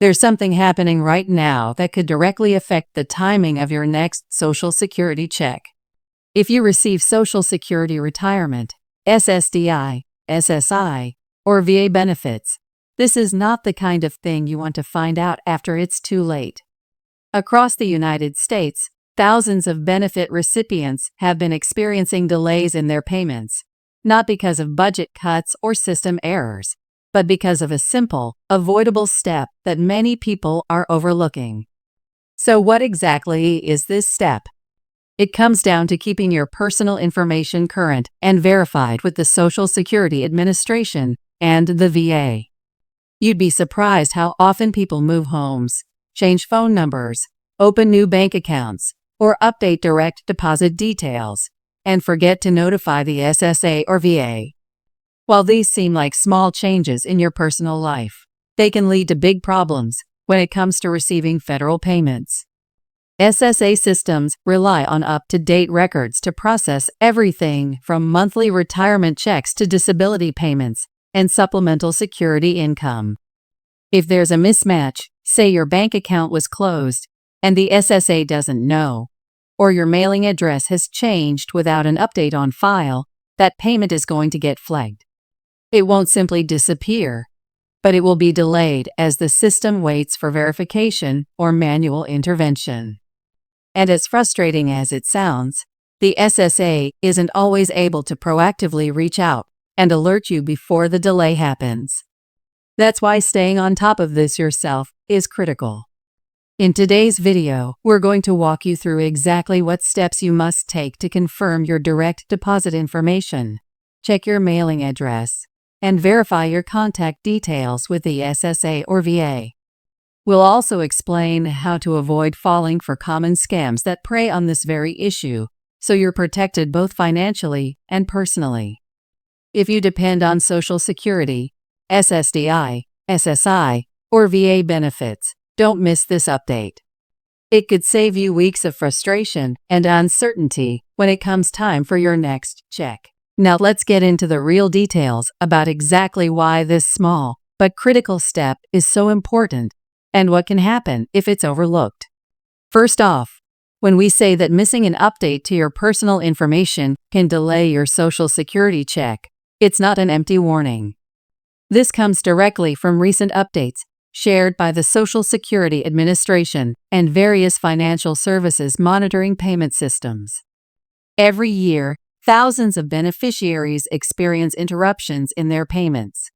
There's something happening right now that could directly affect the timing of your next Social Security check. If you receive Social Security retirement, SSDI, SSI, or VA benefits, this is not the kind of thing you want to find out after it's too late. Across the United States, thousands of benefit recipients have been experiencing delays in their payments, not because of budget cuts or system errors, but because of a simple, avoidable step that many people are overlooking. So what exactly is this step? It comes down to keeping your personal information current and verified with the Social Security Administration and the VA. You'd be surprised how often people move homes, change phone numbers, open new bank accounts, or update direct deposit details, and forget to notify the SSA or VA. While these seem like small changes in your personal life, they can lead to big problems when it comes to receiving federal payments. SSA systems rely on up-to-date records to process everything from monthly retirement checks to disability payments and supplemental security income. If there's a mismatch, say your bank account was closed and the SSA doesn't know, or your mailing address has changed without an update on file, that payment is going to get flagged. It won't simply disappear, but it will be delayed as the system waits for verification or manual intervention. And as frustrating as it sounds, the SSA isn't always able to proactively reach out and alert you before the delay happens. That's why staying on top of this yourself is critical. In today's video, we're going to walk you through exactly what steps you must take to confirm your direct deposit information, check your mailing address, and verify your contact details with the SSA or VA. We'll also explain how to avoid falling for common scams that prey on this very issue, so you're protected both financially and personally. If you depend on Social Security, SSDI, SSI, or VA benefits, don't miss this update. It could save you weeks of frustration and uncertainty when it comes time for your next check. Now let's get into the real details about exactly why this small but critical step is so important and what can happen if it's overlooked. First off, when we say that missing an update to your personal information can delay your Social Security check, it's not an empty warning. This comes directly from recent updates shared by the Social Security Administration and various financial services monitoring payment systems. Every year, thousands of beneficiaries experience interruptions in their payments.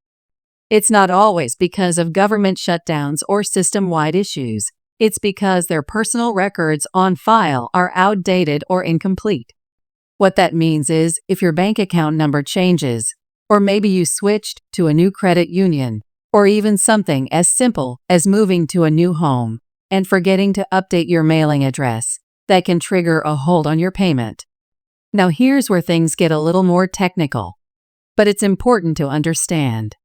It's not always because of government shutdowns or system-wide issues. It's because their personal records on file are outdated or incomplete. What that means is, if your bank account number changes, or maybe you switched to a new credit union, or even something as simple as moving to a new home and forgetting to update your mailing address, that can trigger a hold on your payment. Now here's where things get a little more technical, but it's important to understand.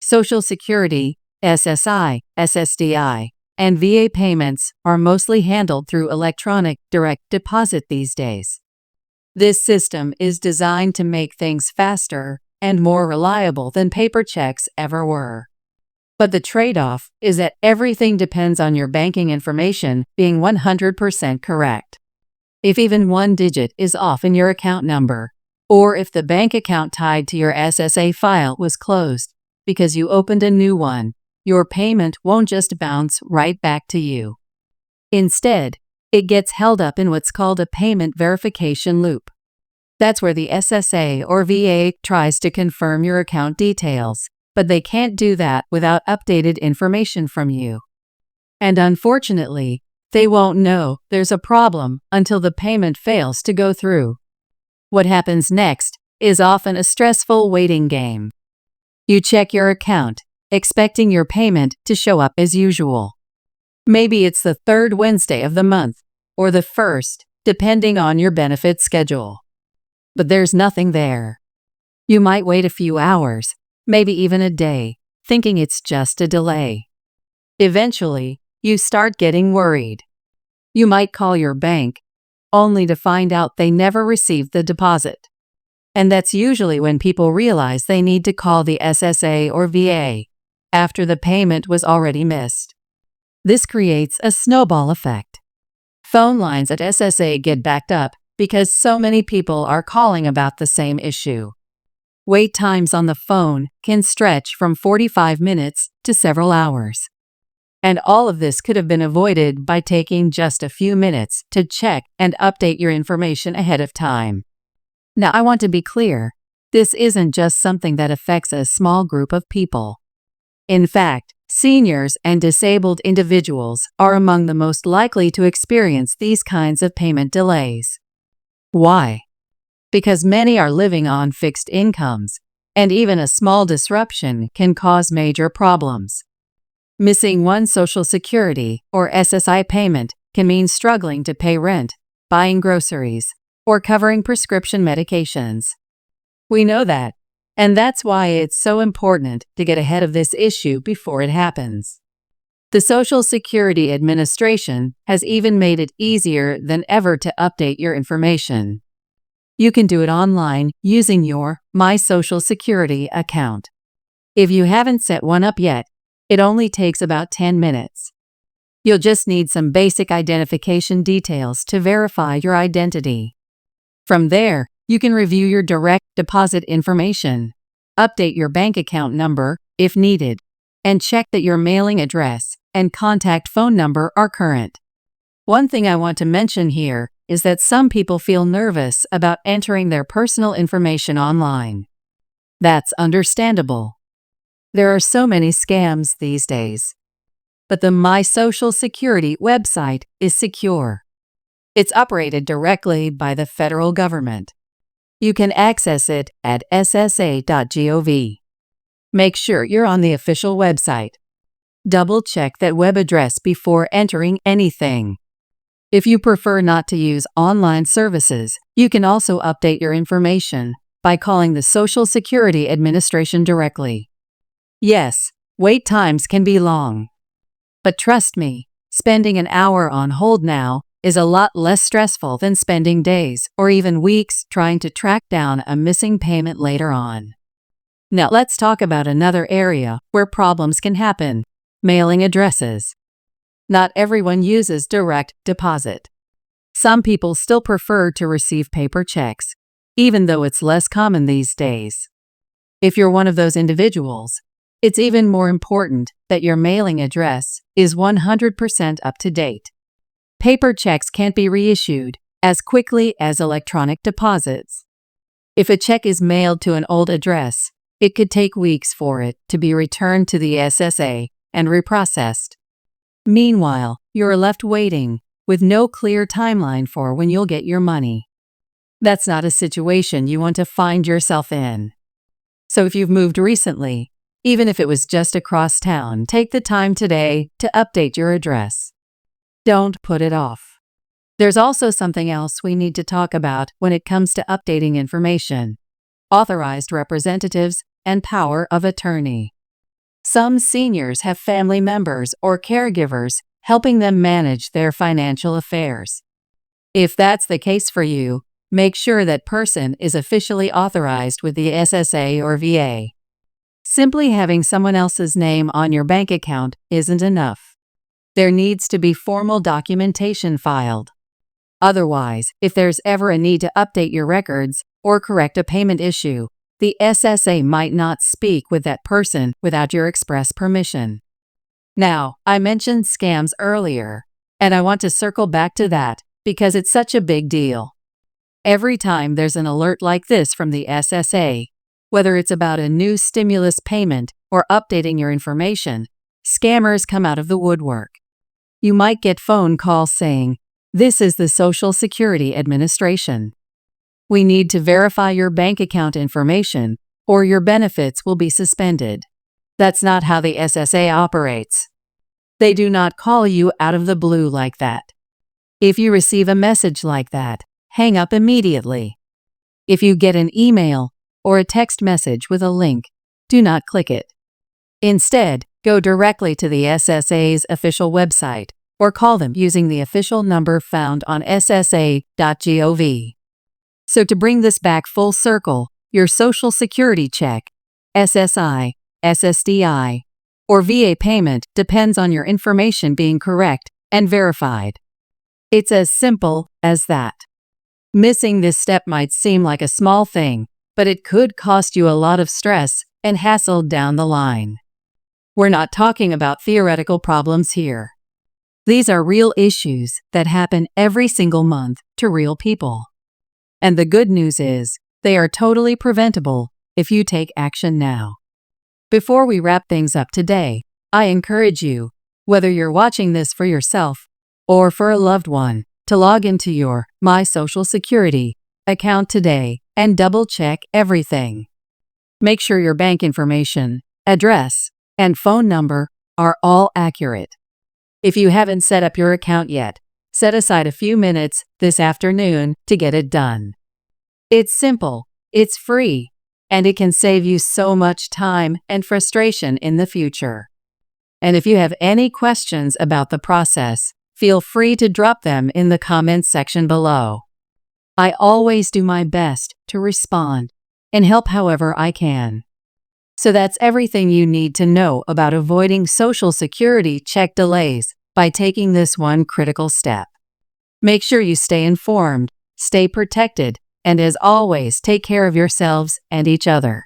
Social Security, SSI, SSDI, and VA payments are mostly handled through electronic direct deposit these days. This system is designed to make things faster and more reliable than paper checks ever were. But the trade-off is that everything depends on your banking information being 100% correct. If even one digit is off in your account number, or if the bank account tied to your SSA file was closed because you opened a new one, your payment won't just bounce right back to you. Instead, it gets held up in what's called a payment verification loop. That's where the SSA or VA tries to confirm your account details, but they can't do that without updated information from you. And unfortunately, they won't know there's a problem until the payment fails to go through. What happens next is often a stressful waiting game. You check your account, expecting your payment to show up as usual. Maybe it's the third Wednesday of the month, or the first, depending on your benefit schedule. But there's nothing there. You might wait a few hours, maybe even a day, thinking it's just a delay. Eventually, you start getting worried. You might call your bank, only to find out they never received the deposit. And that's usually when people realize they need to call the SSA or VA, after the payment was already missed. This creates a snowball effect. Phone lines at SSA get backed up because so many people are calling about the same issue. Wait times on the phone can stretch from 45 minutes to several hours. And all of this could have been avoided by taking just a few minutes to check and update your information ahead of time. Now, I want to be clear, this isn't just something that affects a small group of people. In fact, seniors and disabled individuals are among the most likely to experience these kinds of payment delays. Why? Because many are living on fixed incomes, and even a small disruption can cause major problems. Missing one Social Security or SSI payment can mean struggling to pay rent, buying groceries, or covering prescription medications. We know that, and that's why it's so important to get ahead of this issue before it happens. The Social Security Administration has even made it easier than ever to update your information. You can do it online using your My Social Security account. If you haven't set one up yet, it only takes about 10 minutes. You'll just need some basic identification details to verify your identity. From there, you can review your direct deposit information, update your bank account number if needed, and check that your mailing address and contact phone number are current. One thing I want to mention here is that some people feel nervous about entering their personal information online. That's understandable. There are so many scams these days. But the My Social Security website is secure. It's operated directly by the federal government. You can access it at ssa.gov. Make sure you're on the official website. Double-check that web address before entering anything. If you prefer not to use online services, you can also update your information by calling the Social Security Administration directly. Yes, wait times can be long. But trust me, spending an hour on hold now is a lot less stressful than spending days or even weeks trying to track down a missing payment later on. Now let's talk about another area where problems can happen: mailing addresses. Not everyone uses direct deposit. Some people still prefer to receive paper checks, even though it's less common these days. If you're one of those individuals, it's even more important that your mailing address is 100% up to date. Paper checks can't be reissued as quickly as electronic deposits. If a check is mailed to an old address, it could take weeks for it to be returned to the SSA and reprocessed. Meanwhile, you're left waiting with no clear timeline for when you'll get your money. That's not a situation you want to find yourself in. So if you've moved recently, even if it was just across town, take the time today to update your address. Don't put it off. There's also something else we need to talk about when it comes to updating information: authorized representatives and power of attorney. Some seniors have family members or caregivers helping them manage their financial affairs. If that's the case for you, make sure that person is officially authorized with the SSA or VA. Simply having someone else's name on your bank account isn't enough. There needs to be formal documentation filed. Otherwise, if there's ever a need to update your records or correct a payment issue, the SSA might not speak with that person without your express permission. Now, I mentioned scams earlier, and I want to circle back to that because it's such a big deal. Every time there's an alert like this from the SSA, whether it's about a new stimulus payment or updating your information, scammers come out of the woodwork. You might get phone calls saying, "This is the Social Security Administration. We need to verify your bank account information, or your benefits will be suspended." That's not how the SSA operates. They do not call you out of the blue like that. If you receive a message like that, hang up immediately. If you get an email or a text message with a link, do not click it. Instead, go directly to the SSA's official website or call them using the official number found on ssa.gov. So to bring this back full circle, your Social Security check, SSI, SSDI, or VA payment depends on your information being correct and verified. It's as simple as that. Missing this step might seem like a small thing, but it could cost you a lot of stress and hassle down the line. We're not talking about theoretical problems here. These are real issues that happen every single month to real people. And the good news is, they are totally preventable if you take action now. Before we wrap things up today, I encourage you, whether you're watching this for yourself or for a loved one, to log into your My Social Security account today and double-check everything. Make sure your bank information, address, and phone number are all accurate. If you haven't set up your account yet, set aside a few minutes this afternoon to get it done. It's simple, it's free, and it can save you so much time and frustration in the future. And if you have any questions about the process, feel free to drop them in the comments section below. I always do my best to respond and help however I can. So that's everything you need to know about avoiding Social Security check delays by taking this one critical step. Make sure you stay informed, stay protected, and as always, take care of yourselves and each other.